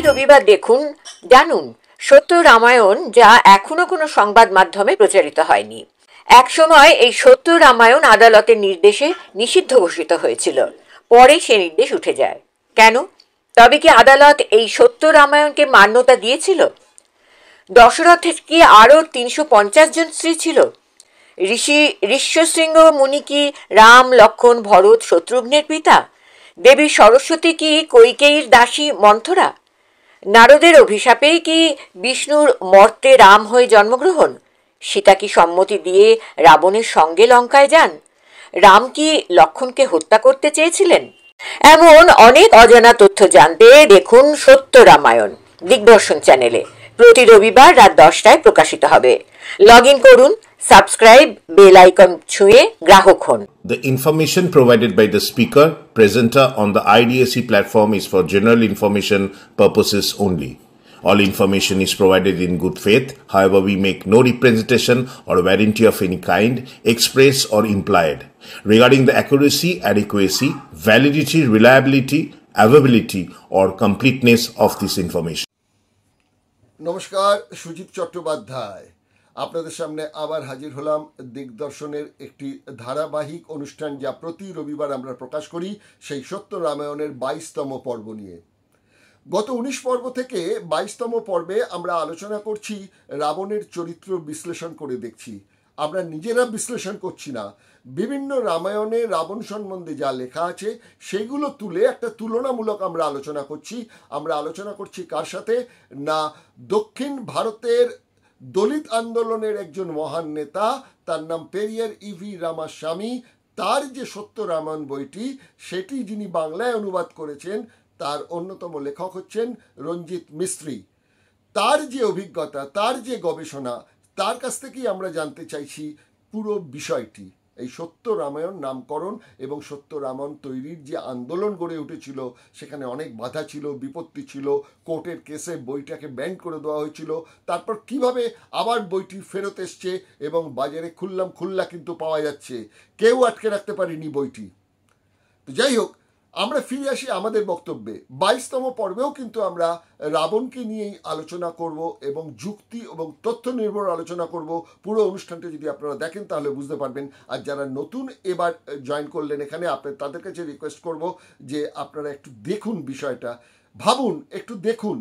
রবিবার দেখুন, জানুন সত্য রামায়ণ, যা এখনো কোনো সংবাদ মাধ্যমে প্রচারিত হয়নি। একসময় এই সত্য রামায়ণ আদালতের নির্দেশে নিষিদ্ধ ঘোষিত হয়েছিল, পরে সে নির্দেশ উঠে যায়। কেন? তবে কি আদালত এই সত্য রামায়ণকে মান্যতা দিয়েছিল? দশরথের কি আরও ৩৫০ জন স্ত্রী ছিল? ঋষ্যশৃঙ্গ মুনি কি রাম, লক্ষ্মণ, ভরত, শত্রুঘ্নের পিতা? দেবী সরস্বতী কি কৈকেয়ীর দাসী মন্থরা? নারদের অভিশাপেই কি বিষ্ণুর মর্তে রাম হয়ে জন্মগ্রহণ? সীতা কি সম্মতি দিয়ে রাবণের সঙ্গে লঙ্কায় যান? রাম কি লক্ষ্মণকে হত্যা করতে চেয়েছিলেন? এমন অনেক অজানা তথ্য জানতে দেখুন সত্য রামায়ণ দিগদর্শন চ্যানেলে। প্রতি রবিবার রাত 10টায় প্রকাশিত হবে। লগ ইন করুন, সাবস্ক্রাইব, বেল আইকন ছুঁয়ে গ্রাহক হন। The information provided by the speaker, presenter on the IDSC platform is for general information purposes only. All information is provided in good faith. However, we make no representation or warranty of any kind, express or implied, regarding the accuracy, adequacy, validity, reliability, availability or completeness of this information. নমস্কার, সুজিত চট্টোপাধ্যায় আপনাদের সামনে আবার হাজির হলাম দিগদর্শনের একটি ধারাবাহিক অনুষ্ঠান, যা প্রতি রবিবার আমরা প্রকাশ করি সেই সত্য রামায়ণের 22তম পর্ব নিয়ে। গত 19 পর্ব থেকে 22তম পর্বে আমরা আলোচনা করছি রাবণের চরিত্র বিশ্লেষণ করে দেখছি। আমরা নিজেরা বিশ্লেষণ করছি না, বিভিন্ন রামায়ণে রাবণ সম্বন্ধে যা লেখা আছে সেগুলো তুলে একটা তুলনামূলক আমরা আলোচনা করছি। আমরা আলোচনা করছি কার সাথে? না, দক্ষিণ ভারতের দলিত আন্দোলনের একজন মহান নেতা, তার নাম পেরিয়ার ইভি রামাস্বামী। তার যে সত্য রামায়ণ বইটি, সেটি যিনি বাংলায় অনুবাদ করেছেন, তার অন্যতম লেখক হচ্ছেন রঞ্জিত মিস্ত্রি। তার যে অভিজ্ঞতা, তার যে গবেষণা, তার কাছ থেকেই আমরা জানতে চাইছি পুরো বিষয়টি। এই সত্য রামায়ণ নামকরণ এবং সত্য রামায়ণ তৈরির যে আন্দোলন গড়ে উঠেছিল, সেখানে অনেক বাধা ছিল, বিপত্তি ছিল, কোর্টের কেসে বইটাকে ব্যান করে দেওয়া হয়েছিল। তারপর কিভাবে আবার বইটি ফেরত এসছে এবং বাজারে খুল্লা কিন্তু পাওয়া যাচ্ছে, কেউ আটকে রাখতে পারেনি বইটি। তো যাই হোক, আমরা ফিরে আসি আমাদের বক্তব্যে। 22তম পর্বেও কিন্তু আমরা রাবণকে নিয়েই আলোচনা করব এবং যুক্তি এবং তথ্য নির্ভর আলোচনা করব। পুরো অনুষ্ঠানটা যদি আপনারা দেখেন তাহলে বুঝতে পারবেন। আর যারা নতুন এবার জয়েন করলেন এখানে, তাদের কাছে রিকোয়েস্ট করব যে আপনারা একটু দেখুন বিষয়টা, ভাবুন, একটু দেখুন,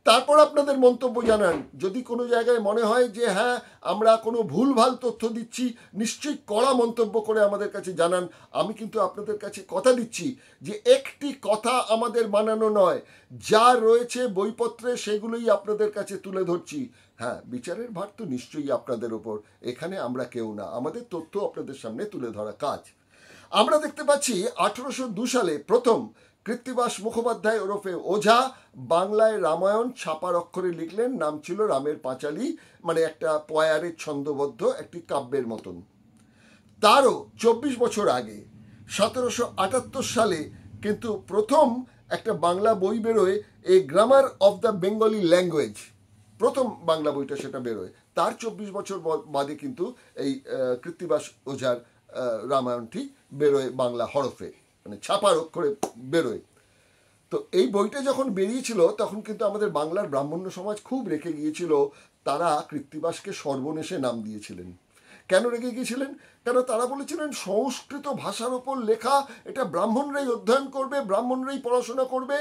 তারপর আপনাদের মন্তব্য জানান। যদি কোনো জায়গায় মনে হয় যে হ্যাঁ আমরা কোনো ভুলভাল তথ্য দিচ্ছি, নিশ্চয়ই কড়া মন্তব্য করে আমাদের কাছে জানান। আমি কিন্তু আপনাদের কাছে কথা দিচ্ছি যে একটি কথা আমাদের বানানো নয়, যা রয়েছে বইপত্রে সেগুলোই আপনাদের কাছে তুলে ধরছি। হ্যাঁ, বিচারের ভার তো নিশ্চয়ই আপনাদের ওপর, এখানে আমরা কেউ না, আমাদের তথ্য আপনাদের সামনে তুলে ধরা কাজ। আমরা দেখতে পাচ্ছি 1802 সালে প্রথম কৃত্তিবাস মুখোপাধ্যায় ওরফে ওঝা বাংলায় রামায়ণ ছাপার অক্ষরে লিখলেন। নাম ছিল রামের পাঁচালী, মানে একটা পয়ারের ছন্দবদ্ধ একটি কাব্যের মতন। তারও 24 বছর আগে 1778 সালে কিন্তু প্রথম একটা বাংলা বই বেরোয়, a grammar of the Bengali language, প্রথম বাংলা বইটা সেটা বেরোয়। তার 24 বছর বাদে কিন্তু এই কৃত্তিবাস ওঝার রামায়ণটি বেরোয় বাংলা হরফে, মানে ছাপার অক্ষরে বেরোয়। তো এই বইটা যখন বেরিয়েছিল তখন কিন্তু আমাদের বাংলার ব্রাহ্মণ্য সমাজ খুব রেখে গিয়েছিল। তারা কৃত্তিবাসকে সর্বনেশে নাম দিয়েছিলেন। কেন রেখে গিয়েছিলেন? কেন তারা বলেছিলেন সংস্কৃত ভাষার ওপর লেখা, এটা ব্রাহ্মণরাই অধ্যয়ন করবে, ব্রাহ্মণরাই পড়াশোনা করবে।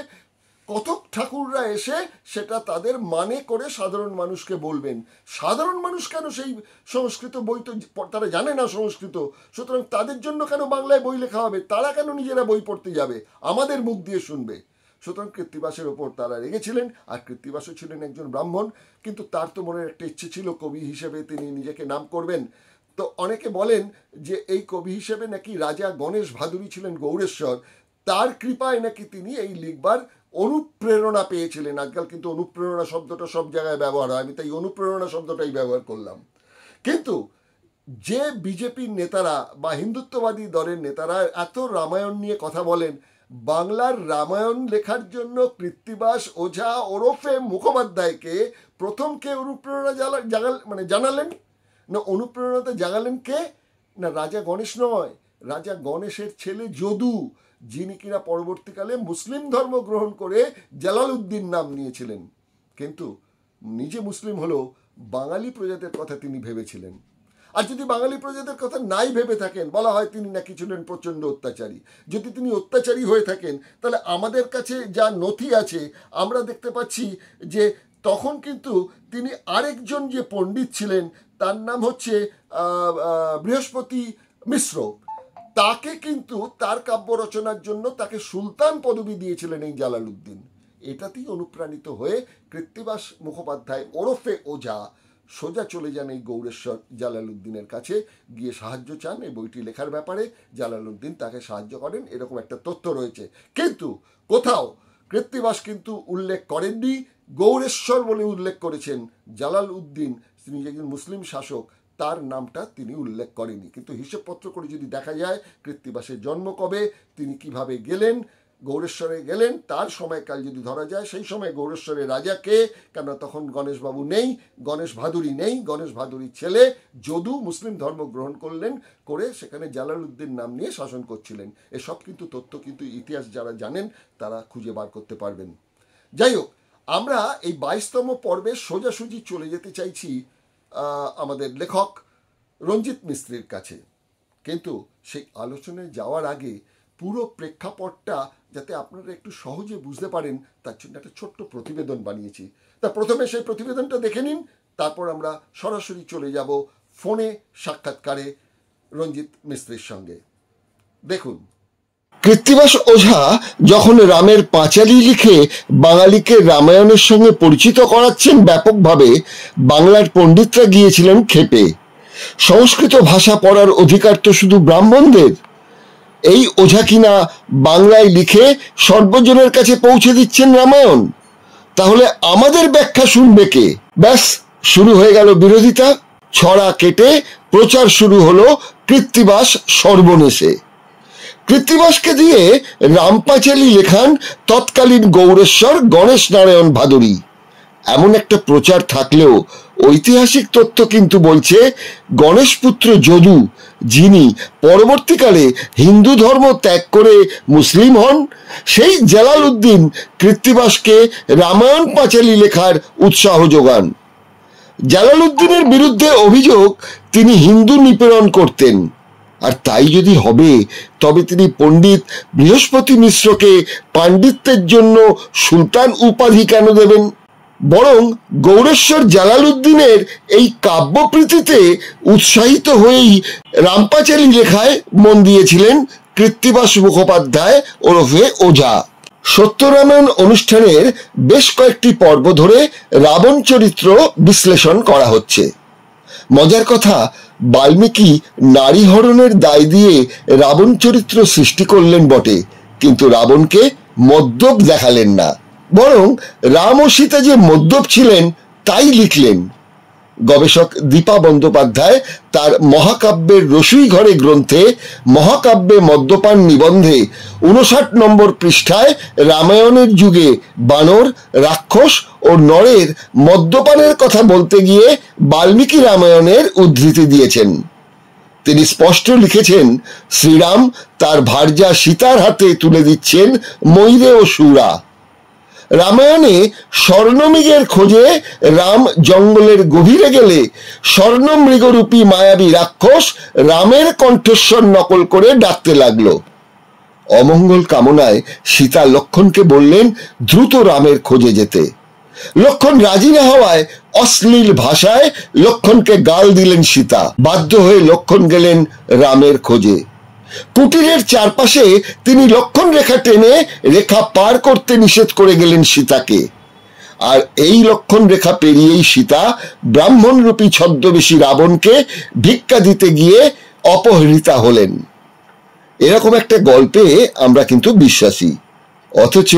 কতক ঠাকুররা এসে সেটা তাদের মানে করে সাধারণ মানুষকে বলবেন। সাধারণ মানুষ কেন সেই সংস্কৃত বই তো তারা জানে না সংস্কৃত, সুতরাং তাদের জন্য কেন বাংলায় বই লেখা হবে? তারা কেন নিজেরা বই পড়তে যাবে? আমাদের মুখ দিয়ে শুনবে। সুতরাং কৃত্তিবাসের ওপর তারা রেগেছিলেন। আর কৃত্তিবাসও ছিলেন একজন ব্রাহ্মণ, কিন্তু তার তো মনের একটা ইচ্ছে ছিল কবি হিসেবে তিনি নিজেকে নাম করবেন। তো অনেকে বলেন যে এই কবি হিসেবে নাকি রাজা গণেশ ভাদুরী ছিলেন গৌড়েশ্বর, তার কৃপায় নাকি তিনি এই লিখবার অনুপ্রেরণা পেয়েছিলেন। আজকাল কিন্তু অনুপ্রেরণা শব্দটা সব জায়গায় ব্যবহার হয়, আমি তাই অনুপ্রেরণা শব্দটাই ব্যবহার করলাম। কিন্তু যে বিজেপির নেতারা বা হিন্দুত্ববাদী দলের নেতারা এত রামায়ণ নিয়ে কথা বলেন, বাংলার রামায়ণ লেখার জন্য কৃত্তিবাস ওঝা ওরফে মুখোপাধ্যায়কে প্রথম কে অনুপ্রেরণা জানালেন? না, অনুপ্রেরণাতে জাগালেন কে? না, রাজা গণেশ নয়, রাজা গণেশের ছেলে যদু। যিনি কিনা পরবর্তীকালে মুসলিম ধর্ম গ্রহণ করে জালালউদ্দিন নাম নিয়েছিলেন, কিন্তু নিজে মুসলিম হলেও বাঙালি প্রজাদের কথা তিনি ভেবেছিলেন। আর যদি বাঙালি প্রজাদের কথা নাই ভেবে থাকেন, বলা হয় তিনি নাকি ছিলেন প্রচণ্ড অত্যাচারী। যদি তিনি অত্যাচারী হয়ে থাকেন, তাহলে আমাদের কাছে যা নথি আছে আমরা দেখতে পাচ্ছি যে তখন কিন্তু তিনি আরেকজন যে পণ্ডিত ছিলেন, তার নাম হচ্ছে বৃহস্পতি মিশ্র, তাকে কিন্তু তার কাব্য রচনার জন্য তাকে সুলতান পদবি দিয়েছিলেন এই জালালউদ্দিন। এটাতেই অনুপ্রাণিত হয়ে কৃত্তিবাস মুখোপাধ্যায় ওরফে ওঝা সোজা চলে যান এই গৌড়েশ্বর জালালউদ্দিনের কাছে, গিয়ে সাহায্য চান এই বইটি লেখার ব্যাপারে। জালালউদ্দিন তাকে সাহায্য করেন, এরকম একটা তথ্য রয়েছে। কিন্তু কোথাও কৃত্তিবাস কিন্তু উল্লেখ করেননি, গৌড়েশ্বর বলে উল্লেখ করেছেন। জালালউদ্দিন তিনি একজন মুসলিম শাসক, তার নামটা তিনি উল্লেখ করেনি। কিন্তু হিসেবপত্র করে যদি দেখা যায় কৃত্তিবাসের জন্ম কবে, তিনি কিভাবে গেলেন, গৌড়েশ্বরে গেলেন, তার সময়কাল যদি ধরা যায়, সেই সময় গৌড়েশ্বরের রাজা কে, কেন তখন গণেশবাবু নেই, গণেশ ভাদুরী নেই, গণেশ ভাদুরীর ছেলে যদু মুসলিম ধর্ম গ্রহণ করে সেখানে জালালউদ্দিন নাম নিয়ে শাসন করছিলেন। এসব কিন্তু তথ্য কিন্তু ইতিহাস যারা জানেন তারা খুঁজে বার করতে পারবেন। যাই হোক, আমরা এই 22তম পর্বে সোজাসুজি চলে যেতে চাইছি আমাদের লেখক রঞ্জিত মিস্ত্রির কাছে। কিন্তু সেই আলোচনায় যাওয়ার আগে পুরো প্রেক্ষাপটটা যাতে আপনারা একটু সহজে বুঝতে পারেন, তার জন্য একটা ছোট্ট প্রতিবেদন বানিয়েছি। তা প্রথমে সেই প্রতিবেদনটা দেখে নিন, তারপর আমরা সরাসরি চলে যাব ফোনে সাক্ষাৎকারে রঞ্জিত মিস্ত্রির সঙ্গে। দেখুন, কৃত্তিবাস ওঝা যখন রামের পাঁচালী লিখে বাঙালিকে রামায়ণের সঙ্গে পরিচিত করাচ্ছেন ব্যাপকভাবে, বাংলার পণ্ডিতরা গিয়েছিলেন ক্ষেপে। সংস্কৃত ভাষা পড়ার অধিকার তো শুধু ব্রাহ্মণদের। এই ওঝা কিনা বাংলায় লিখে সর্বজনের কাছে পৌঁছে দিচ্ছেন রামায়ণ, তাহলে আমাদের ব্যাখ্যা শুনবে কে? ব্যাস, শুরু হয়ে গেল বিরোধিতা। ছড়া কেটে প্রচার শুরু হলো কৃত্তিবাস সর্বনেশে। কৃত্তিবাসকে দিয়ে রামপাঁচালী লেখান তৎকালীন গৌড়েশ্বর গণেশ নারায়ণ ভাদুরী। এমন একটা প্রচার থাকলেও ঐতিহাসিক তথ্য কিন্তু বলছে গণেশপুত্র যদু, যিনি পরবর্তীকালে হিন্দু ধর্ম ত্যাগ করে মুসলিম হন, সেই জালালউদ্দিন কৃত্তিবাসকে রামায়ণ পাঁচালী লেখার উৎসাহ যোগান। জালালউদ্দিনের বিরুদ্ধে অভিযোগ তিনি হিন্দু নিপীড়ন করতেন। আর তাই যদি হবে, তবে তিনি পণ্ডিত বৃহস্পতি মিশ্রকে পাণ্ডিত্যের জন্য সুলতান উপাধি কেন দেবেন? বরং গৌড়েশ্বর জালালউদ্দিনের এই কাব্যপ্রীতিতে উৎসাহিত হয়েই রামপাঁচালী লেখায় মন দিয়েছিলেন কৃত্তিবাস মুখোপাধ্যায় ওরফে ওঝা। সত্যরামায়ণ অনুষ্ঠানের বেশ কয়েকটি পর্ব ধরে রাবণ চরিত্র বিশ্লেষণ করা হচ্ছে। মজার কথা, বাল্মীকি নারী হরণের দায় দিয়ে রাবণ চরিত্র সৃষ্টি করলেন বটে, কিন্তু রাবণকে মদ্যপ দেখালেন না, বরং রাম ও সীতা যে মদ্যপ ছিলেন তাই লিখলেন। গবেষক দীপা বন্দ্যোপাধ্যায় তার মহাকাব্যের রসুই ঘরে গ্রন্থে মহাকাব্যে মদ্যপান নিবন্ধে 59 নম্বর পৃষ্ঠায় রামায়ণের যুগে বানর, রাক্ষস ও নরের মদ্যপানের কথা বলতে গিয়ে বাল্মীকি রামায়ণের উদ্ধৃতি দিয়েছেন। তিনি স্পষ্ট লিখেছেন, শ্রীরাম তার ভার্যা সীতার হাতে তুলে দিচ্ছেন ময়ূরে ও সুরা। রামায়ণে স্বর্ণমৃগের খোঁজে রাম জঙ্গলের গভীরে গেলে স্বর্ণমৃগরূপী মায়াবী রাক্ষস রামের কণ্ঠস্বর নকল করে ডাকতে লাগলো। অমঙ্গল কামনায় সীতা লক্ষ্মণকে বললেন দ্রুত রামের খোঁজে যেতে। লক্ষ্মণ রাজি না হওয়ায় অশ্লীল ভাষায় লক্ষ্মণকে গাল দিলেন সীতা। বাধ্য হয়ে লক্ষ্মণ গেলেন রামের খোঁজে। কুটিরের চারপাশে তিনি লক্ষণ রেখা টেনে রেখা পার করতে নিষেধ করে গেলেন সীতাকে। আর এই লক্ষণ রেখা পেরিয়েই সীতা ব্রাহ্মণরূপী ছদ্মবেশী রাবণকে ভিক্ষা দিতে গিয়ে অপহৃতা হলেন। এরকম একটা গল্পে আমরা কিন্তু বিশ্বাসী, অথচ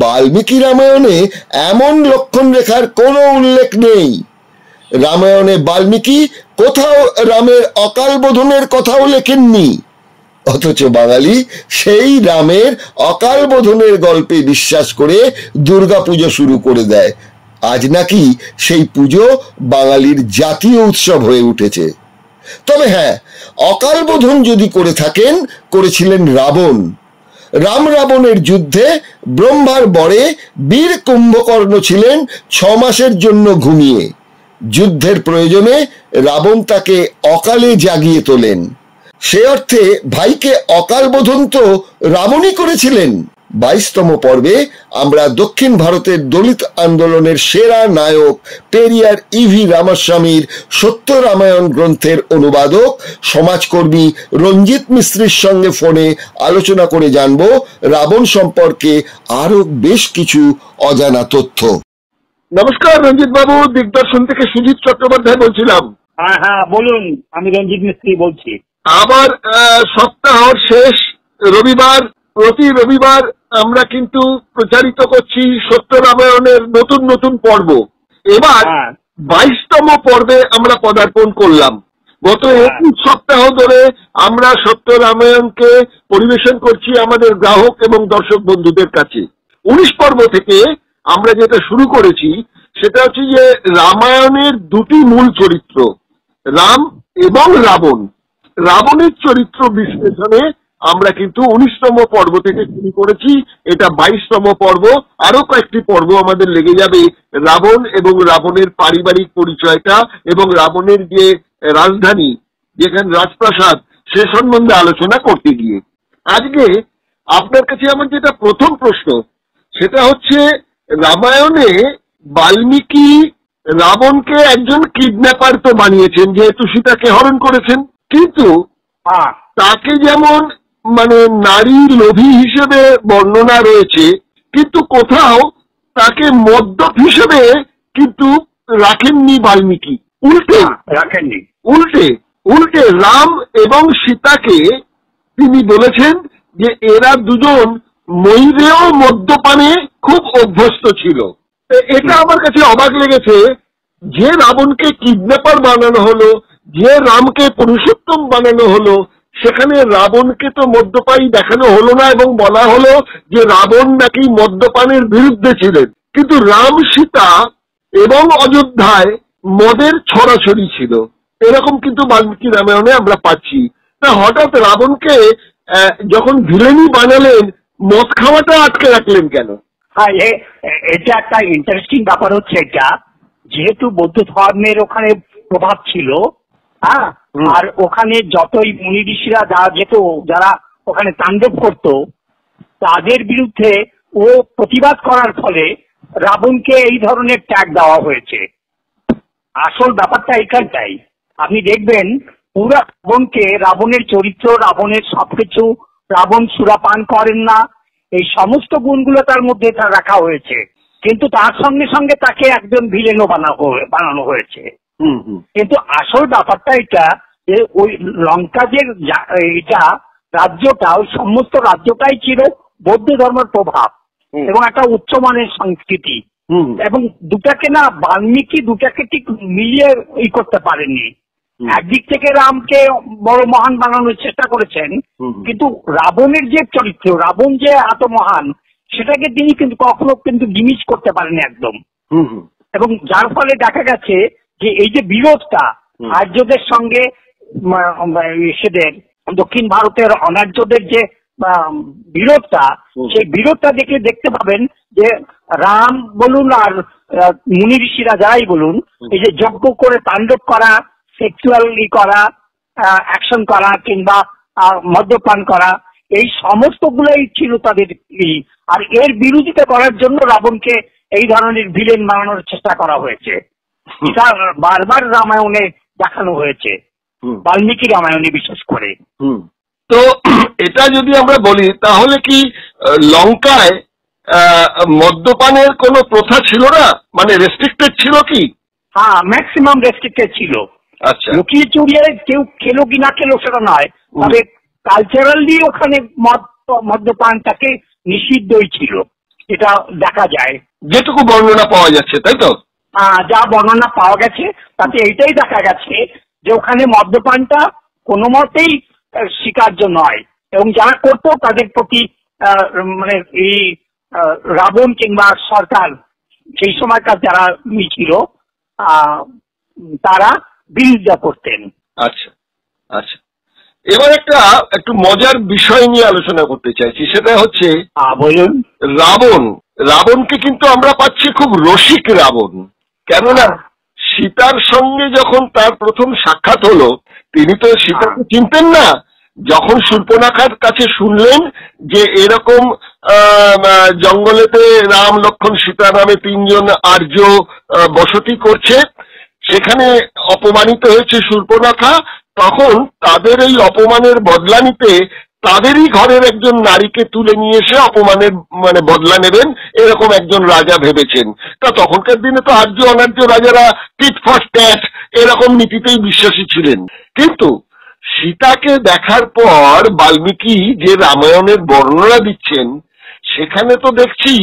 বাল্মীকি রামায়ণে এমন লক্ষণ রেখার কোনো উল্লেখ নেই। রামায়ণে বাল্মীকি কোথাও রামের অকাল বোধনের কথাও লেখেননি, অথচ বাঙালি সেই রামের অকাল বোধনের গল্পে বিশ্বাস করে দুর্গাপুজো শুরু করে দেয়। আজ নাকি সেই পুজো বাঙালির জাতীয় উৎসব হয়ে উঠেছে। তবে হ্যাঁ, অকাল বোধন যদি করে থাকেন, করেছিলেন রাবণ। রাম রাবণের যুদ্ধে ব্রহ্মার বরে বীর কুম্ভকর্ণ ছিলেন 6 মাসের জন্য ঘুমিয়ে। যুদ্ধের প্রয়োজনে রাবণ তাকে অকালে জাগিয়ে তোলেন। সে অর্থে ভাইকে অকাল বোধন তো রাবণই করেছিলেন। 22তম পর্বে আমরা দক্ষিণ ভারতের দলিত আন্দোলনের সেরা নায়ক পেরিয়ার ইভি রামাস্বামীর সত্য রামায়ণ গ্রন্থের অনুবাদক সমাজকর্মী রঞ্জিত মিস্ত্রির সঙ্গে ফোনে আলোচনা করে জানব রাবণ সম্পর্কে আরো বেশ কিছু অজানা তথ্য। নমস্কার রঞ্জিত বাবু, দিগদর্শন থেকে সুজিত চট্টোপাধ্যায় বলছিলাম। হ্যাঁ বলুন, আমি রঞ্জিত মিস্ত্রি বলছি। আবার সপ্তাহর শেষ রবিবার, প্রতি রবিবার আমরা কিন্তু প্রচারিত করছি সত্য রামায়ণের নতুন নতুন পর্ব। এবার 22তম পর্বে আমরা পদার্পণ করলাম। গত 21 সপ্তাহ ধরে আমরা সত্য রামায়ণকে পরিবেশন করছি আমাদের গ্রাহক এবং দর্শক বন্ধুদের কাছে। 19 পর্ব থেকে আমরা যেটা শুরু করেছি সেটা হচ্ছে যে রামায়ণের দুটি মূল চরিত্র, রাম এবং রাবণ। রাবণের চরিত্র বিশ্লেষণে আমরা কিন্তু 19তম পর্ব থেকে শুরু করেছি। এটা 22তম পর্ব। আরো কয়েকটি পর্ব আমাদের লেগে যাবে রাবণ এবং রাবণের পারিবারিক পরিচয়টা এবং রাবণের যে রাজধানী, যেখানে রাজপ্রাসাদ, সে সম্বন্ধে আলোচনা করতে গিয়ে আজকে আপনার কাছে আমার যেটা প্রথম প্রশ্ন সেটা হচ্ছে, রামায়ণে বাল্মীকি রাবণকে একজন কিডন্যাপার তো বানিয়েছেন, যেহেতু সীতাকে হরণ করেছেন, কিন্তু তাকে যেমন মানে নারী লোভী হিসেবে বর্ণনা রয়েছে, কিন্তু কোথাও তাকে মদ্যপ হিসেবে কিন্তু রাখেননি বাল্মীকি। উল্টে রাম এবং সীতাকে তিনি বলেছেন যে এরা দুজন ময়ূরেও মদ্যপানে খুব অভ্যস্ত ছিল। এটা আমার কাছে অবাক লেগেছে যে রাবণকে কিডন্যাপার বানানো হলো, যে রামকে পুরুষোত্তম বানানো হলো, সেখানে রাবণকে তো মদ্যপায়ী দেখানো হলো না এবং বলা হলো যে রাবণ নাকি মদ্যপানের বিরুদ্ধে ছিলেন। কিন্তু রাম, সীতা এবং অযোধ্যায় মদের ছড়াছড়ি ছিল, এরকম কিন্তু বাল্মীকি রামায়ণে আমরা পাচ্ছি। তা হঠাৎ রাবণকে যখন ভিলেনই বানালেন, মদ খাওয়াটা আটকে রাখলেন কেন? হ্যাঁ, এটা একটা ইন্টারেস্টিং ব্যাপার হচ্ছে। এটা যেহেতু বৌদ্ধ ধর্মের ওখানে প্রভাব ছিল, হ্যাঁ, আর ওখানে যতই মুনি ঋষিরা যেত, যারা ওখানে তাণ্ডব করত, তাদের বিরুদ্ধে ও প্রতিবাদ করার ফলে রাবণকে এই ধরনের ট্যাগ দেওয়া হয়েছে। আসল ব্যাপারটা এখানটাই। আপনি দেখবেন পুরো রাবণকে, রাবণের চরিত্র, রাবণের সবকিছু, রাবণ সুরাপান করেন না, এই সমস্ত গুণগুলো তার মধ্যে রাখা হয়েছে, কিন্তু তার সঙ্গে সঙ্গে তাকে একজন ভিলেনও বানানো হয়েছে। কিন্তু আসল ব্যাপারটা এটা যে ওই লঙ্কা যে এটা রাজ্যটা, ওই সমস্ত রাজ্যটাই ছিল বৌদ্ধ ধর্মের প্রভাব এবং একটা উচ্চমানের সংস্কৃতি, এবং দুটাকে না বাল্মীকি দুটাকে ঠিক মিলিয়ে করতে পারেননি। একদিক থেকে রামকে বড় মহান বানানোর চেষ্টা করেছেন, কিন্তু রাবণের যে চরিত্র, রাবণ যে এত মহান, সেটাকে তিনি কিন্তু কখনো কিন্তু জিনিস করতে পারেনি একদম। এবং যার ফলে দেখা গেছে যে এই যে বিরোধটা আর্যদের সঙ্গে সেদের দক্ষিণ ভারতের অনার্যদের যে বিরোধটা, সেই বিরোধটা দেখতে পাবেন যে রাম বলুন আর মুনি ঋষিরা যাই বলুন, এই যে যজ্ঞ করে তাণ্ডব করা, সেক্সুয়ালি করা, অ্যাকশন করা কিংবা মদ্যপান করা, এই সমস্ত গুলাই ছিল তাদের। আর এর বিরোধিতা করার জন্য রাবণকে এই ধরনের ভিলেন বানানোর চেষ্টা করা হয়েছে। এটা বারবার রামায়ণে দেখানো হয়েছে, বাল্মীকি রামায়ণে বিশেষ করে। তো এটা যদি আমরা বলি তাহলে কি লঙ্কায় মদ্যপানের কোনো প্রথা ছিল না, মানে রেস্ট্রিক্টেড ছিল কি? হ্যাঁ, ম্যাক্সিমাম রেস্ট্রিক্টেড ছিল। আচ্ছা, লুকিয়ে চুরিয়ে কেউ খেলো কি না খেলো সেটা নয়, তবে কালচারালি ওখানে মদ্যপানটাকে নিষিদ্ধই ছিল, এটা দেখা যায়, যেটুকু বর্ণনা পাওয়া যাচ্ছে, তাই তো? যা বর্ণনা পাওয়া গেছে তাতে এইটাই দেখা গেছে যে ওখানে মদ্যপানটা কোনো মতেই স্বীকার্য নয়, এবং যারা করতো তাদের প্রতি মানে এই রাবণ কিংবা সরকার, সেই সময়কার যারা ছিল, তারা বিরোধিতা করতেন। আচ্ছা আচ্ছা, এবার একটু মজার বিষয় নিয়ে আলোচনা করতে চাইছি, সেটা হচ্ছে বলুন। রাবণকে কিন্তু আমরা পাচ্ছি খুব রসিক রাবণ। কেননা সীতার সঙ্গে যখন তার প্রথম সাক্ষাৎ হলো, তিনি তো সীতাকে চিনতেন না। যখন শূর্পণখার কাছে শুনলেন যে এরকম জঙ্গলেতে রাম লক্ষ্মণ সীতা নামে 3 জন আর্য বসতি করছে, সেখানে অপমানিত হয়েছে শূর্পণখা, তখন তাদের এই অপমানের বদলা নিতে তাদেরই ঘরের একজন নারীকে তুলে নিয়ে এসে অপমানের বদলা নেবেন, এরকম একজন রাজা ভেবেছেন। তা তখনকার দিনে তো আর্য অনার্য রাজারা টিট ফর ট্যাট এরকম নীতিতেই বিশ্বাসী ছিলেন। কিন্তু সীতাকে দেখার পর বাল্মীকি যে রামায়ণের বর্ণনা দিচ্ছেন, সেখানে তো দেখছি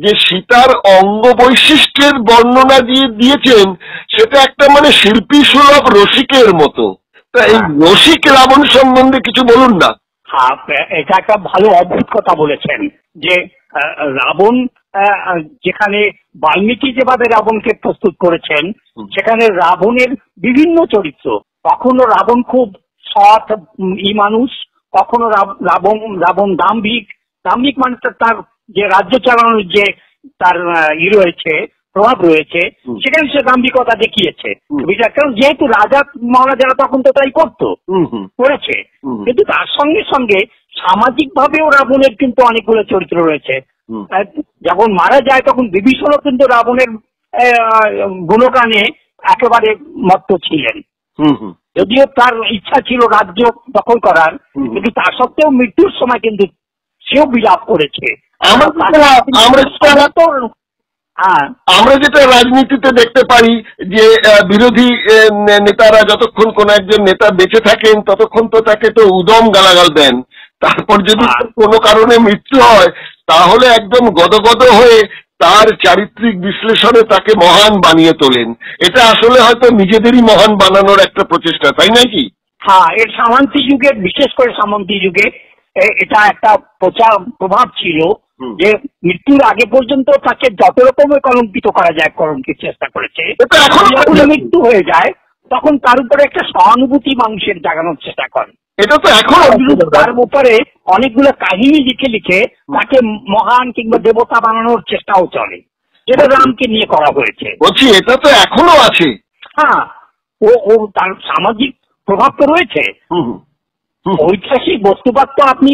যে সীতার অঙ্গ বৈশিষ্ট্যের বর্ণনা দিয়েছেন, সেটা একটা শিল্পী সুলভ রসিকের মতো। তা এই রসিক রাবণ সম্বন্ধে কিছু বলুন না। এটা একটা ভালো অদ্ভুত কথা বলেছেন যে রাবণ, যেখানে বাল্মীকি যেভাবে রাবণকে প্রস্তুত করেছেন, সেখানে রাবণের বিভিন্ন চরিত্র। কখনো রাবণ খুব সৎ মানুষ, কখনো রাবণ দাম্ভিক মানে তার যে রাজ্য চালানোর যে তার রয়েছে, প্রভাব রয়েছে, সেখানে সে দাম্ভিকতা দেখিয়েছে। কারণ যেহেতু রাজা মহারাজারা তখন তো তাই করেছে, কিন্তু তার সঙ্গে সঙ্গে সামাজিক ভাবেও রাবণের কিন্তু অনেকগুলো চরিত্র রয়েছে। যখন মারা যায় তখন বিভীষণও কিন্তু রাবণের গুণগানে একেবারে মত্ত ছিলেন, যদিও তার ইচ্ছা ছিল রাজ্য দখল করার, কিন্তু তা সত্ত্বেও মৃত্যুর সময় কিন্তু সেও বিলাপ করেছে। আমরা যেটা রাজনীতিতে দেখতে পাই যে বিরোধী নেতারা যতক্ষণ কোন একজন নেতা বেঁচে থাকেন ততক্ষণ তো তাকে তো উদম গালাগাল দেন, তারপর যদি কোনো কারণে মৃত্যু হয় তাহলে একদম গদগদ হয়ে তার চারিত্রিক বিশ্লেষণে তাকে মহান বানিয়ে তোলেন। এটা আসলে হয়তো নিজেদেরই মহান বানানোর একটা প্রচেষ্টা, তাই নাকি? এর সামন্তী যুগে, বিশেষ করে সামন্তী যুগে এটা একটা প্রভাব ছিল যে মৃত্যুর আগে পর্যন্ত তাকে যত রকমের কলঙ্কিত করা যায় কলঙ্কিত চেষ্টা করেছে। যখন মৃত্যু হয়ে যায় তখন তার উপরে একটা সহানুভূতি মানুষের জাগানোর চেষ্টা করে। এটা তো এখন তার উপরে অনেকগুলো কাহিনী লিখে তাকে মহান কিংবা দেবতা বানানোর চেষ্টাও চলে, যেটা রামকে নিয়ে করা হয়েছে। বলছি এটা তো এখনো আছে। ও তার সামাজিক প্রভাব তো রয়েছে। ঐতিহাসিক বস্তুপাত তো আপনি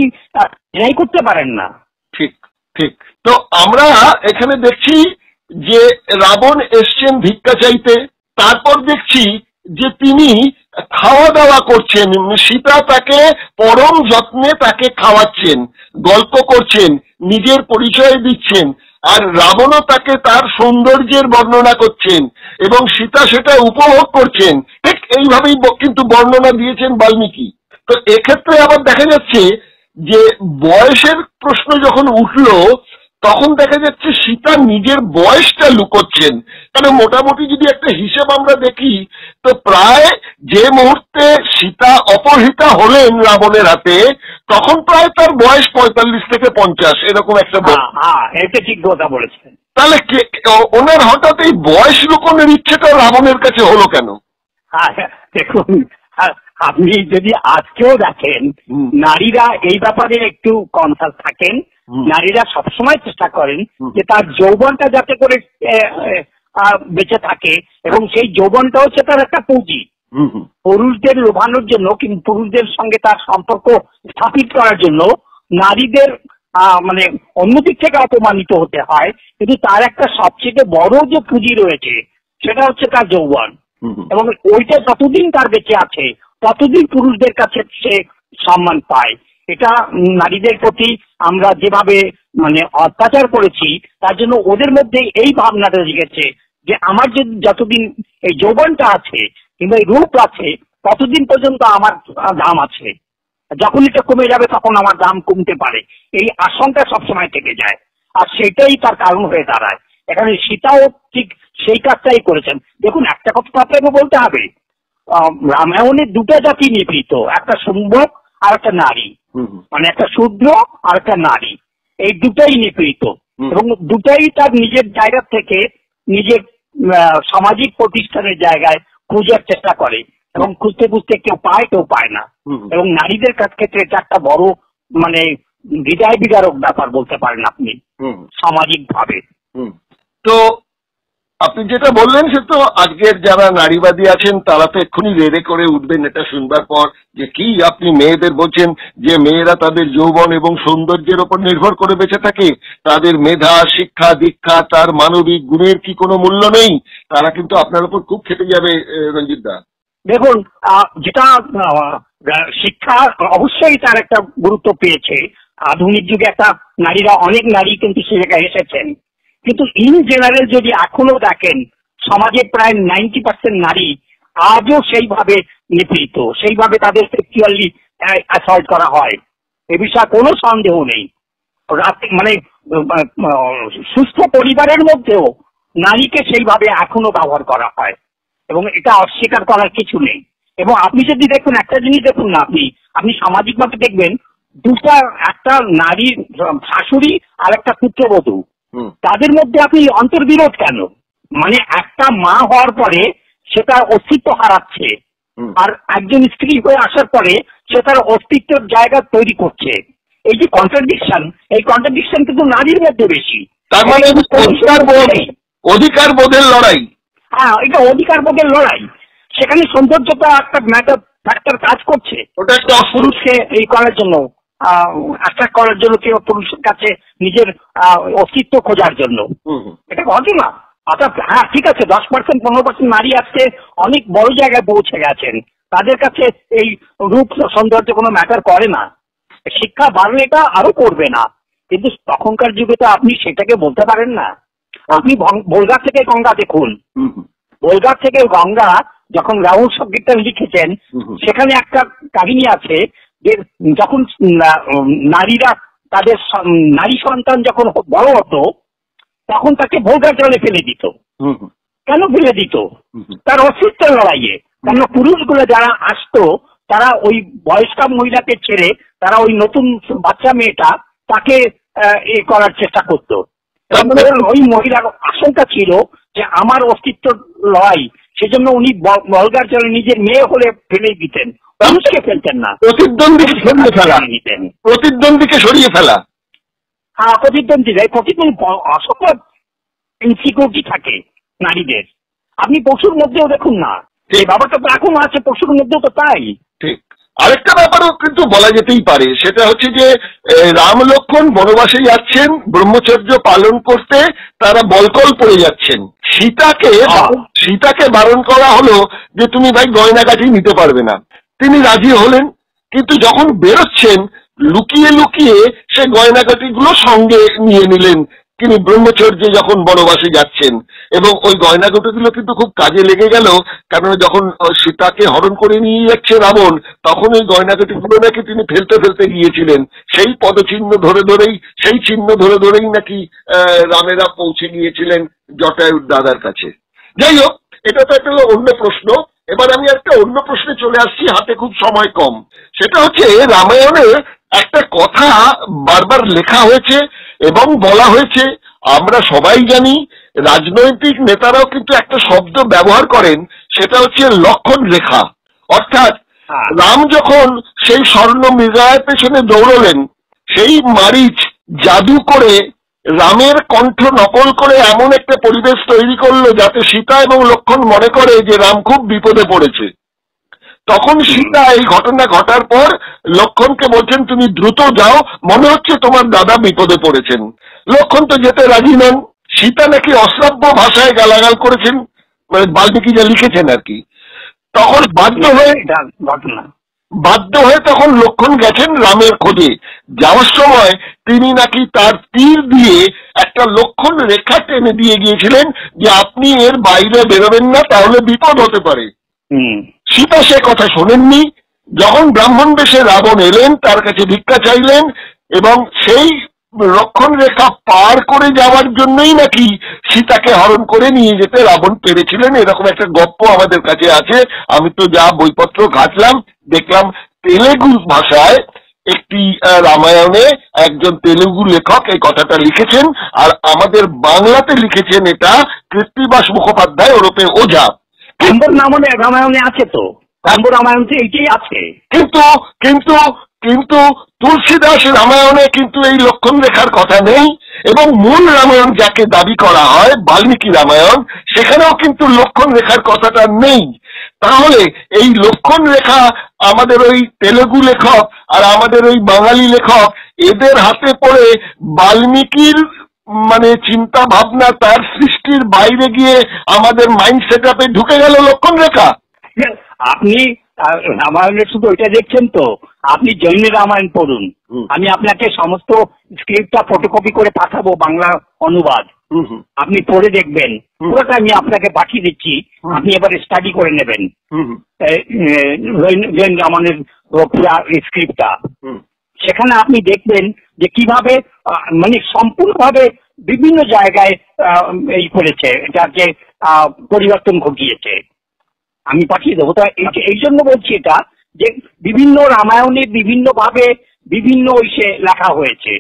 এরাই করতে পারেন না। ঠিক ঠিক। তো আমরা এখানে দেখছি যে রাবণ এসছেন ভিক্ষা চাইতে, তারপর দেখছি যে তিনি খাওয়া দাওয়া করছেন, সীতা তাকে পরম যত্নে তাকে খাওয়াচ্ছেন, গল্প করছেন, নিজের পরিচয় দিচ্ছেন, আর রাবণও তাকে তার সৌন্দর্যের বর্ণনা করছেন এবং সীতা সেটা উপভোগ করছেন। ঠিক এইভাবেই কিন্তু বর্ণনা দিয়েছেন বাল্মীকি। তো এক্ষেত্রে আবার দেখা যাচ্ছে যে বয়সের প্রশ্ন যখন উঠলো তখন দেখা যাচ্ছে সীতা নিজের বয়সটা লুকোচ্ছেন। কারণ মোটামুটি যদি একটা হিসেব আমরা দেখি তো প্রায় যে মুহূর্তে সীতা অপহৃতা হলেন রাবণের হাতে তখন প্রায় তার বয়স 45 থেকে 50 এরকম একটা। এটা ঠিক কথা বলেছেন। তাহলে ওনার হঠাৎ এই বয়স লুকোনোর ইচ্ছেটা রাবণের কাছে হলো কেন? দেখুন, আপনি যদি আজকেও দেখেন নারীরা এই ব্যাপারে একটু কনসাস থাকেন। নারীরা সবসময় চেষ্টা করেন যে তার যৌবনটা যাতে করে বেঁচে থাকে এবং সেই যৌবনটা হচ্ছে তার একটা পুঁজি। পুরুষদের লোভানোর জন্য কিংবা পুরুষদের সঙ্গে তার সম্পর্ক স্থাপিত করার জন্য নারীদের অন্যদিক থেকে অপমানিত হতে হয়, কিন্তু তার একটা সবচেয়ে বড় যে পুঁজি রয়েছে সেটা হচ্ছে তার যৌবন, এবং ওইটা যতদিন তার বেঁচে আছে ততদিন পুরুষদের কাছে সে সম্মান পায়। এটা নারীদের প্রতি আমরা যেভাবে অত্যাচার করেছি তার জন্য ওদের মধ্যে এই ভাবনাটা জেগেছে যে আমার যতদিন এই যৌবনটা আছে কিংবা এই রূপ আছে ততদিন পর্যন্ত আমার দাম আছে, যখন এটা কমে যাবে তখন আমার দাম কমতে পারে, এই আশঙ্কা সবসময় থেকে যায়। আর সেটাই তার কারণ হয়ে দাঁড়ায়। এখানে সীতাও ঠিক সেই কাজটাই করেছেন। দেখুন, একটা কথা আপনাকে বলতে হবে, রামায়ণে দুটো জাতি নিপীড়িত, একটা সম্ভব আর একটা নারী, একটা শূদ্র আর একটা নারী, এই দুটাই নিপীড়িত এবং দুটাই তার নিজের জায়গা থেকে নিজের সামাজিক প্রতিষ্ঠানের জায়গায় খোঁজার চেষ্টা করে, এবং খুঁজতে খুঁজতে কেউ পায় কেউ পায় না। এবং নারীদের ক্ষেত্রে এটা একটা বড় মানে হৃদয় বিদারক ব্যাপার বলতে পারেন আপনি সামাজিক ভাবে। তো আপনি যেটা বললেন সে তো আজকের যারা নারীবাদী আছেন তারা তো এক্ষুনি রেড়ে করে উঠবেন এটা শুনবার পর, যে কি আপনি মেয়েদের বলছেন যে মেয়েরা তাদের যৌবন এবং সৌন্দর্যের উপর নির্ভর করে বেঁচে থাকে, তাদের মেধা, শিক্ষা, দীক্ষা, তার মানবিক গুণের কি কোনো মূল্য নেই? তারা কিন্তু আপনার উপর খুব খেপে যাবে রঞ্জিত দা। দেখুন, যেটা শিক্ষা অবশ্যই তার একটা গুরুত্ব পেয়েছে। আধুনিক যুগে একটা নারীরা, অনেক নারী কিন্তু সে জায়গায় এসেছেন, কিন্তু ইন জেনারেল যদি এখনো দেখেন সমাজে প্রায় 90% নারী আজও সেইভাবে নিপীড়িত, সেইভাবে তাদের সেক্সুয়ালি অ্যাসল্ট করা হয়, এ বিষয়ে কোনো সন্দেহ নেই। মানে সুস্থ পরিবারের মধ্যেও নারীকে সেইভাবে এখনো ব্যবহার করা হয়, এবং এটা অস্বীকার করার কিছু নেই। এবং আপনি যদি দেখুন, একটা জিনিস দেখুন না, আপনি সামাজিকভাবে দেখবেন একটা নারীর শাশুড়ি আর একটা পুত্রবধূ, তাদের মধ্যে আপনি অন্তর্বিরোধ কেন? মানে একটা মা হওয়ার পরে সে তার অস্তিত্ব হারাচ্ছে, আর একজন স্ত্রী হয়ে আসার পরে সে তার অস্তিত্বের জায়গা তৈরি করছে। এই যে কন্ট্রাডিকশন, এই কন্ট্রাডিকশন কিন্তু নারীর মধ্যে বেশি। তার মানে অধিকার বোধের লড়াই। হ্যাঁ, এটা অধিকার বোধের লড়াই। সেখানে সৌন্দর্যতা একটা ফ্যাক্টর কাজ করছে। ওটা একটা পুরুষকে এই করার জন্য, অ্যাট্রাক্ট করার জন্য, কেউ পুরুষের কাছে নিজের অস্তিত্ব খোঁজার জন্য, এটা ঘটনা। অর্থাৎ হ্যাঁ, ঠিক আছে, 10% 15% নারী আজকে অনেক বড় জায়গায় পৌঁছে গেছেন, তাদের কাছে এই রূপ সৌন্দর্য কোনো ম্যাটার করে না। শিক্ষা বাড়লে এটা আরো করবে না, কিন্তু তখনকার যুগে তো আপনি সেটাকে বলতে পারেন না। আপনি ভোলগার থেকে গঙ্গা দেখুন, ভোলগার থেকে গঙ্গা যখন রাহুল সংগীতটা লিখেছেন, সেখানে একটা কাহিনী আছে যে যখন নারীরা তাদের নারী সন্তান যখন বড় হতো তখন তাকে ভোলগার জলে ফেলে দিত। কেন ফেলে দিত? তার অস্তিত্বের লড়াইয়ে। কেন পুরুষগুলো যারা আসতো তারা ওই বয়স্কা মহিলাকে ছেড়ে তারা ওই নতুন বাচ্চা মেয়েটা তাকে এ করার চেষ্টা করতো। ওই মহিলার আশঙ্কা ছিল যে আমার অস্তিত্ব লড়াই, সেজন্য উনি ভোলগার জলে নিজের মেয়ে হলে ফেলে দিতেন, মানুষকে ফেলতেন না, প্রতিদ্বন্দ্বীকে সরিয়ে ফেলা। হ্যাঁ, প্রতিদ্বন্দ্বী অসংখ্য ইনসিকিউরিটি থাকে নারীদের। আপনি পশুর মধ্যেও দেখুন না, এই ব্যাপারটা তো এখনো আছে, পশুর মধ্যেও তো তাই। ঠিক। আরেকটা ব্যাপারও কিন্তু বলা যেতেই পারে, সেটা হচ্ছে যে রাম লক্ষ্মণ বনবাসে যাচ্ছেন ব্রহ্মচর্য পালন করতে, তারা বলকল পড়ে যাচ্ছেন। সীতাকে বারণ করা হলো যে তুমি ভাই গয়নাগাটি নিতে পারবে না, তিনি রাজি হলেন, কিন্তু যখন বেরোচ্ছেন লুকিয়ে লুকিয়ে সে গয়নাগাটিগুলো সঙ্গে নিয়ে নিলেন তিনি ব্রহ্মচর্যে যখন বনবাসে যাচ্ছেন। এবং ওই গয়নাগাটিগুলো কিন্তু খুব কাজে লেগে গেল, কারণ যখন সীতাকে হরণ করে নিয়ে যাচ্ছে রাবণ, তখন ওই গয়নাগাটিগুলো নাকি তিনি ফেলতে ফেলতে গিয়েছিলেন, সেই পদচিহ্ন ধরে ধরেই, সেই চিহ্ন ধরে ধরেই নাকি রামেরা পৌঁছে গিয়েছিলেন জটায়ুর দাদার কাছে। যাই হোক, এটা তো একটা অন্য প্রশ্ন। এবার আমি একটা অন্য প্রশ্নে চলে আসছি, হাতে খুব সময় কম। সেটা হচ্ছে রামায়ণে একটা কথা বারবার লেখা হয়েছে এবং বলা হয়েছে, আমরা সবাই জানি, রাজনৈতিক নেতারাও কিন্তু একটা শব্দ ব্যবহার করেন, সেটা হচ্ছে লক্ষণ রেখা। অর্থাৎ রাম যখন সেই স্বর্ণ মৃগয়ার পেছনে দৌড়লেন, সেই মারিচ জাদু করে রামের কণ্ঠ নকল করে এমন একটা পরিবেশ তৈরি করলো যাতে সীতা এবং লক্ষণ মনে করে যে রাম খুব বিপদে পড়েছে। তখন সীতা এই ঘটনা ঘটার পর লক্ষণকে বলছেন তুমি দ্রুত যাও, মনে হচ্ছে তোমার দাদা বিপদে পড়েছেন। লক্ষণ তো যেতে রাজি নন। সীতা নাকি অশ্রাব্য ভাষায় গালাগাল করেছেন, মানে বাল্মীকি যা লিখেছেন আর কি। তখন বাধ্য হয়ে তখন লক্ষণ গেছেন রামের খোঁজে। যাওয়ার সময় তিনি নাকি তার তীর দিয়ে একটা লক্ষণ রেখা টেনে দিয়ে গিয়েছিলেন যে আপনি এর বাইরে বেরোবেন না, তাহলে বিপদ হতে পারে। সীতা সে কথা শোনেননি। যখন ব্রাহ্মণ বেশে রাবণ এলেন, তার কাছে ভিক্ষা চাইলেন, এবং সেই লক্ষণ রেখা পার করে যাওয়ার জন্যই নাকি সীতাকে হরণ করে নিয়ে যেতে রাবণ পেরেছিলেন। এরকম একটা গল্প আমাদের কাছে আছে। আমি তো যা বইপত্র ঘাটলাম, দেখলাম তেলেগু ভাষায় একটি রামায়ণে একজন তেলেগু লেখক এই কথাটা লিখেছেন, আর আমাদের বাংলাতে লিখেছেন এটা কৃত্তিবাস মুখোপাধ্যায় ওরফে ওঝা। কম্ব রামায়ণে আছে তো, কম্ব রামায়ণে এইটাই আছে। কিন্তু কিন্তু কিন্তু তুলসীদাস রামায়ণে কিন্তু এই লক্ষণ রেখার কথা নেই, এবং মূল রামায়ণ যাকে দাবি করা হয় বাল্মীকি রামায়ণ, সেখানেও কিন্তু লক্ষণ রেখার কথাটা নেই। তাহলে এই লক্ষণ রেখা আমাদের ওই তেলেগু লেখক আর আমাদের ওই বাঙালি লেখক এদের হাতে পড়ে বাল্মীকির মানে চিন্তা ভাবনা, তার সৃষ্টির বাইরে গিয়ে আমাদের মাইন্ড সেট আপে ঢুকে গেল লক্ষণ রেখা। আপনি রামায়ণের শুধু ওইটা দেখছেন তো, আপনি জৈন রামায়ণ পড়ুন, আমি আপনাকে সমস্ত স্ক্রিপ্টটা ফটোকপি করে পাঠাবো, বাংলা অনুবাদ, আপনি পড়ে দেখবেন, পুরোটা আমি আপনাকে পাঠিয়ে দিচ্ছি, আপনি এবারে স্টাডি করে নেবেন জৈন রামায়ণের পুরো স্ক্রিপ্টটা। সেখানে আপনি দেখবেন যে কিভাবে মানে সম্পূর্ণভাবে বিভিন্ন জায়গায় এই করেছে, এটাকে পরিবর্তন ঘটিয়েছে। আমি পাঠিয়ে দেবো। তো এই জন্য বলছি এটা যে বিভিন্ন রামায়ণে বিভিন্ন ভাবে বিভিন্ন ইসে লেখা হয়েছে,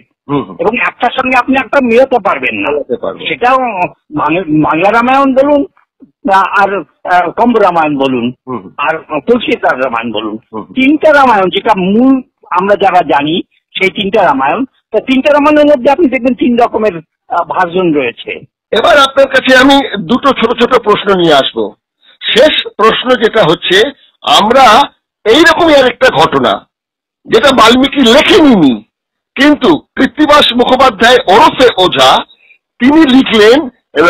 এবং একটার সঙ্গে আপনি একটা মিলাতে পারবেন না। সেটাও বাংলা রামায়ণ বলুন আর কম্ব রামায়ণ বলুন আর তুলসীদাস রামায়ণ বলুন, তিনটা রামায়ণ যেটা মূল আমরা যারা জানি সেই তিনটা রামায়ণ, তো তিনটা রামায়ণের মধ্যে আপনি দেখবেন 3 রকমের ভার্সন রয়েছে। এবার আপনার কাছে আমি দুটো ছোট ছোট প্রশ্ন নিয়ে আসবো। শেষ প্রশ্ন যেটা হচ্ছে, আমরা এইরকমই আরেকটা ঘটনা যেটা বাল্মীকি লেখেনি, কিন্তু কৃত্তিবাস মুখোপাধ্যায় ওরফে ওঝা তিনি লিখলেন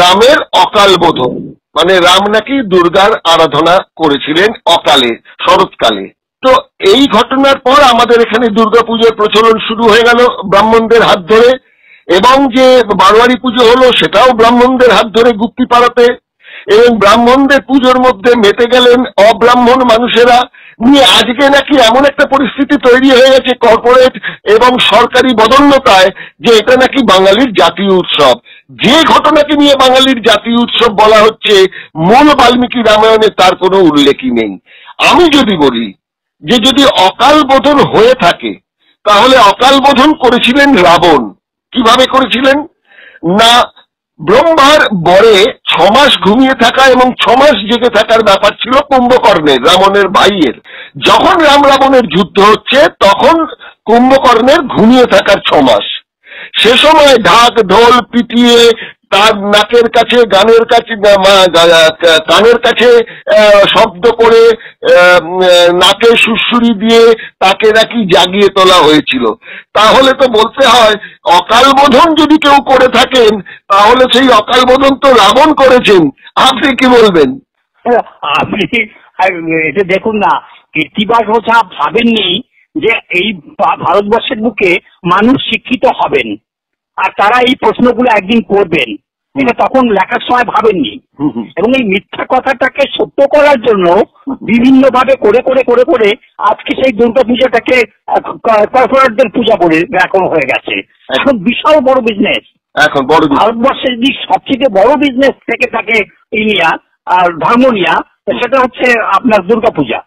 রামের অকাল বোধন, মানে রাম নাকি দুর্গার আরাধনা করেছিলেন অকালে, শরৎকালে। তো এই ঘটনার পর আমাদের এখানে দুর্গাপুজোর প্রচলন শুরু হয়ে গেল ব্রাহ্মণদের হাত ধরে, এবং যে বারোয়ারি পুজো হলো সেটাও ব্রাহ্মণদের হাত ধরে গুপ্তি পাড়াতে, এবং ব্রাহ্মণদের পুজোর মধ্যে মেতে গেলেন অব্রাহ্মণ মানুষেরা নিয়ে। আজকে নাকি এমন একটা পরিস্থিতি তৈরি হয়ে গেছে কর্পোরেট এবং সরকারি বদন্যতায় যে এটা নাকি বাঙালির জাতীয় উৎসব। যে ঘটনাকে নিয়ে বাঙালির জাতীয় উৎসব বলা হচ্ছে মূল বাল্মীকি রামায়ণে তার কোনো উল্লেখই নেই। আমি যদি বলি যে যদি অকাল বোধন হয়ে থাকে তাহলে অকাল বোধন করেছিলেন রাবণ। কিভাবে করেছিলেন না, ব্রহ্মার বরে 6 মাস ঘুমিয়ে থাকা এবং 6 মাস জেগে থাকার ব্যাপার ছিল কুম্ভকর্ণের, রাবণের ভাইয়ের। যখন রাম রাবণের যুদ্ধ হচ্ছে তখন কুম্ভকর্ণের ঘুমিয়ে থাকার 6 মাস। সে সময় ঢাক ঢোল পিটিয়ে তার নাকের কাছে কানের কাছে শব্দ করে নাকে সুরসুরি দিয়ে তাকে নাকি জাগিয়ে তোলা হয়েছিল। তাহলে তো বলতে হয় অকাল বোধন যদি কেউ করে থাকেন তাহলে সেই অকাল বোধন তো রাবণ করেছেন। আপনি কি বলবেন? আপনি এটা দেখুন না, কৃত্তিবাস ওঝা ভাবেননি যে এই ভারতবর্ষের বুকে মানুষ শিক্ষিত হবেন আর তারা এই প্রশ্নগুলো একদিন করবেন, এটা তখন লেখার সময় ভাবেননি। এবং এই মিথ্যা কথাটাকে সত্য করার জন্য বিভিন্ন ভাবে করে করে করে করে আজকে সেই দুর্গা পূজাটাকে কর্পোরেটদের পূজা বলে এখন হয়ে গেছে। এখন বিশাল বড় বিজনেস, এখন ভারতবর্ষের যদি সবচেয়ে বড় বিজনেস থেকে থাকে ইন্ডিয়া আর ধর্ম নিয়া, সেটা হচ্ছে আপনার দুর্গা পূজা।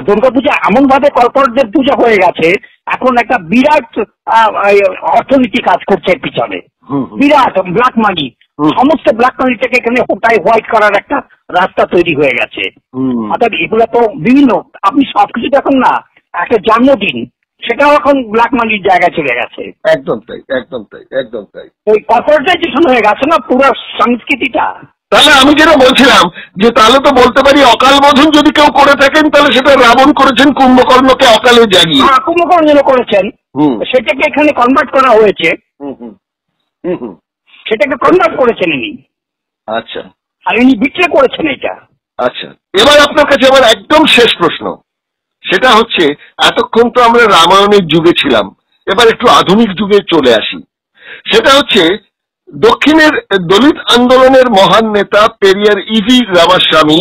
দুর্গাপূজা এমন ভাবে কর্পোরেটদের পূজা হয়ে গেছে, এখন একটা বিরাট অর্থনীতি কাজ করছে এর পিছনে, বিরাট ব্ল্যাক মানি, সমস্ত ব্ল্যাক মানিটাকে এখানে হোয়াইট করার একটা রাস্তা তৈরি হয়ে গেছে। অর্থাৎ এগুলো তো বিভিন্ন, আপনি সবকিছু দেখুন না, একটা জন্মদিন সেটাও এখন ব্ল্যাক মানির জায়গায় চলে গেছে। একদম তাই, একদম তাই, একদম তাই। ওই কর্পোরেটাইজেশন হয়ে গেছে না পুরো সংস্কৃতিটা। তাহলে আমি যেটা বলছিলাম যে তাহলে তো বলতে পারি অকাল বোধন যদি কেউ করে থাকেন তাহলে সেটা রাবণ করেছেন কুম্ভকর্ণকে অকালে জাগিয়ে। কুম্ভকর্ণ করেছেন, সেটাকে এখানে কনভার্ট করা হয়েছে, সেটাকে কনভার্ট করেছেন ইনি। আচ্ছা, আর ইনি বিক্রি করেছেন এটা। আচ্ছা, এবার আপনার কাছে আমার একদম শেষ প্রশ্ন, সেটা হচ্ছে এতক্ষণ তো আমরা রামায়ণের যুগে ছিলাম, এবার একটু আধুনিক যুগে চলে আসি। সেটা হচ্ছে দক্ষিণের দলিত আন্দোলনের মহান নেতা পেরিয়ার ইভি রামাস্বামী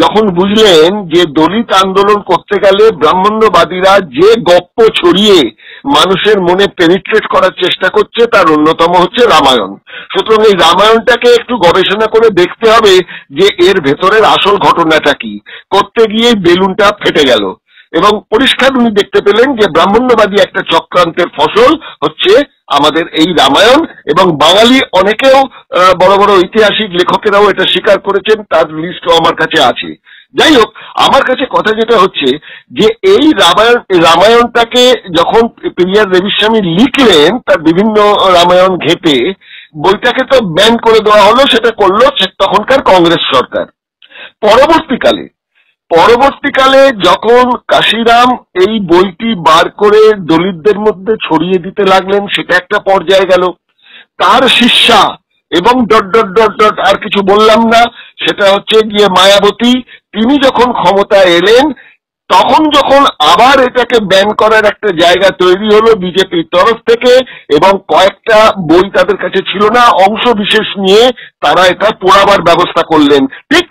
যখন বুঝলেন যে দলিত আন্দোলন করতে গেলে ব্রাহ্মণ্যবাদীরা যে গপ্প ছড়িয়ে মানুষের মনে পেনিট্রেট করার চেষ্টা করছে তার অন্যতম হচ্ছে রামায়ণ। সুতরাং এই রামায়ণটাকে একটু গবেষণা করে দেখতে হবে যে এর ভেতরের আসল ঘটনাটা কি। করতে গিয়ে বেলুনটা ফেটে গেল। এবং পরিষ্কার উনি দেখতে পেলেন যে ব্রাহ্মণ্যবাদী একটা চক্রান্তের ফসল হচ্ছে আমাদের এই রামায়ণ, এবং বাঙালি অনেকেও বড় বড় ঐতিহাসিক লেখকেরাও এটা স্বীকার করেছেন, তার লিস্টও আমার কাছে আছে। যাই হোক, আমার কাছে কথা যেটা হচ্ছে যে এই রামায়ণটাকে যখন পেরিয়ার দেবীস্বামী লিখলেন তার বিভিন্ন রামায়ণ ঘেঁটে, বইটাকে তো ব্যান করে দেওয়া হলো, সেটা করলো তখনকার কংগ্রেস সরকার। পরবর্তীকালে যখন কাশিরাম এই বইটি বার করে দলিতদের মধ্যে ছড়িয়ে দিতে লাগলেন, সেটা একটা পর্যায়ে গেল। তার শিষ্যা এবং ডট ডট ডট ডট আর কিছু বললাম না, সেটা হচ্ছে গিয়ে মায়াবতী, তিনি যখন ক্ষমতায় এলেন তখন যখন আবার এটাকে ব্যান করার একটা জায়গা তৈরি হলো বিজেপির তরফ থেকে, এবং কয়েকটা বই তাদের কাছে ছিল না, অংশ বিশেষ নিয়ে তারা এটা পোড়াবার ব্যবস্থা করলেন। ঠিক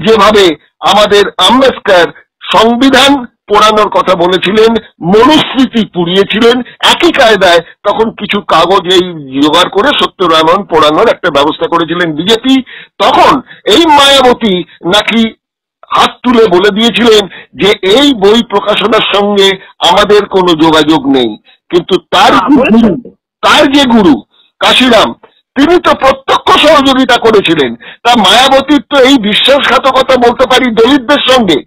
যেভাবে আমাদের আম্বেদকর সংবিধান পোড়ানোর কথা বলেছিলেন, মনুস্মৃতি পুড়িয়েছিলেন, একই কায়দায় তখন কিছু কাগজ এই জোগাড় করে সত্যরামায়ণ পোড়ানোর একটা ব্যবস্থা করেছিলেন বিজেপি। তখন এই মায়াবতী নাকি হাত তুলে বলে দিয়েছিলেন যে এই বই প্রকাশনার সঙ্গে আমাদের কোনো যোগাযোগ নেই, কিন্তু তার যে গুরু কাশিরাম, তিনি তো প্রত্যক্ষ সহযোগিতা করেছিলেন। তা মায়াবতীর তো এই বিশ্বাসঘাতকতা বলতে পারি দলিতদের সঙ্গে।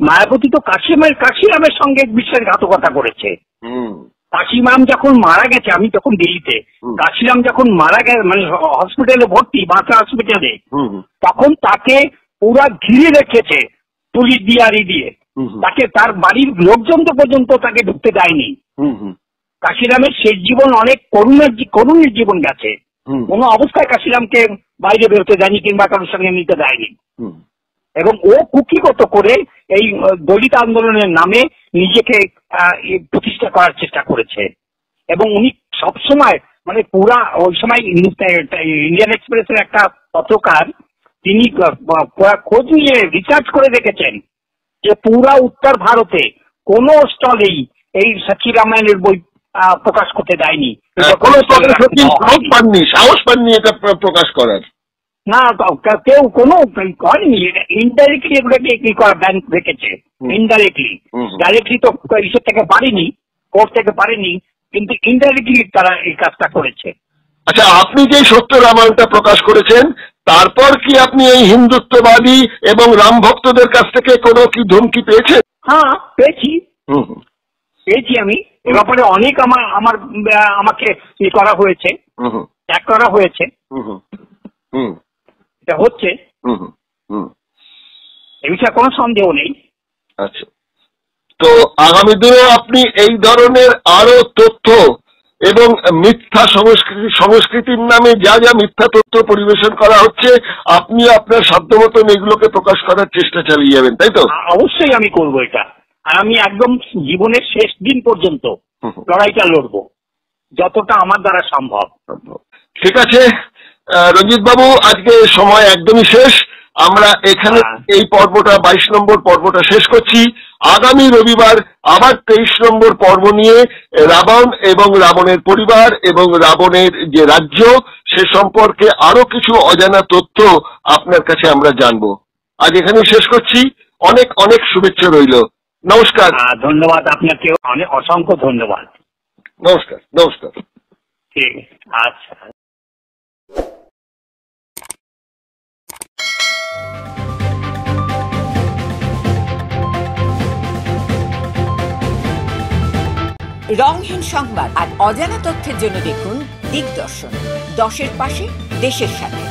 মায়াবতী তো কাশিরামের সঙ্গে বিশ্বাসঘাতকতা করেছে। কাশিরাম যখন মারা গেছে, আমি তখন দিল্লিতে, কাশিরাম যখন মারা গেছে মানে হসপিটালে ভর্তি, বাঁচা হসপিটালে, তখন তাকে পুরা ঘিরে রেখেছে পুলিশ দিয়ে, তাকে তার বাড়ির লোকজন তো পর্যন্ত তাকে ঢুকতে দেয়নি। কাশিরামের শেষ জীবন অনেক করুণের জীবন গেছে, কোনো অবস্থায় কাশিরামকে বাইরে বেরোতে দেয়নি কিংবা কারোর সঙ্গে নিতে দেয়নি। এবং ও কুকিগত করে এই দলিত আন্দোলনের নামে নিজেকে প্রতিষ্ঠা করার চেষ্টা করেছে। এবং উনি সবসময় মানে পুরা ওই সময় ইন্ডিয়ান এক্সপ্রেসের একটা পত্রকার, তিনি খোঁজ নিয়ে রিসার্চ করে দেখেছেন যে পুরা উত্তর ভারতে কোন স্টলেই এই সাক্ষী রামায়ণের বই প্রকাশ করতে দেয়নি, সাহস পাননি এটা প্রকাশ করার। না, কেউ কোনো করেনি, ইনডাইরেক্টলি এগুলোকে কি করা ব্যান রেখেছে, ইনডাইরেক্টলি। ডাইরেক্টলি তো ইসের থেকে পারেনি, কোর্ট থেকে পারেনি, কিন্তু ইনডাইরেক্টলি তারা এই কাজটা করেছে। আচ্ছা, আপনি যে সত্য রামায়ণটা প্রকাশ করেছেন, তারপর কি আপনি এই হিন্দুত্ববাদী এবং রাম ভক্তদের কাছ থেকে কোনো কি ধমকি পেয়েছেন? হ্যাঁ, পেয়েছি আমি। এ ব্যাপারে অনেক আমাকে করা হয়েছে, ত্যাগ করা হয়েছে, এটা হচ্ছে, এ বিষয়ে কোনো সন্দেহ নেই। আচ্ছা, তো আগামী দিনেও আপনি এই ধরনের আরো তথ্য এবং মিথ্যা সংস্কৃতির নামে যা যা মিথ্যা তথ্য পরিবেশন করা হচ্ছে, আপনি আপনার সাধ্যমতো এগুলোকে প্রকাশ করার চেষ্টা চালিয়ে যাবেন, তাই তো? অবশ্যই আমি করবো এটা, আর আমি একদম জীবনের শেষ দিন পর্যন্ত লড়াইটা লড়বো, যতটা আমার দ্বারা সম্ভব। ঠিক আছে রঞ্জিত বাবু, আজকে সময় একদমই শেষ। আমরা এখানে এই পর্বটা 22 নম্বর পর্বটা শেষ করছি। আগামী রবিবার আবার 23 নম্বর পর্ব নিয়ে রাবণ এবং রাবণের পরিবার এবং রাবণের যে রাজ্য সে সম্পর্কে আরো কিছু অজানা তথ্য আপনার কাছে আমরা জানবো। আজ এখানেই শেষ করছি। অনেক অনেক শুভেচ্ছা রইল। নমস্কার। ধন্যবাদ আপনাকে, অনেক অসংখ্য ধন্যবাদ। নমস্কার। নমস্কার। ঠিক আছে, আচ্ছা। রংহীন সংবাদ আর অজানা তথ্যের জন্য দেখুন দিগদর্শন, 10-এর পাশে, দেশের সাথে।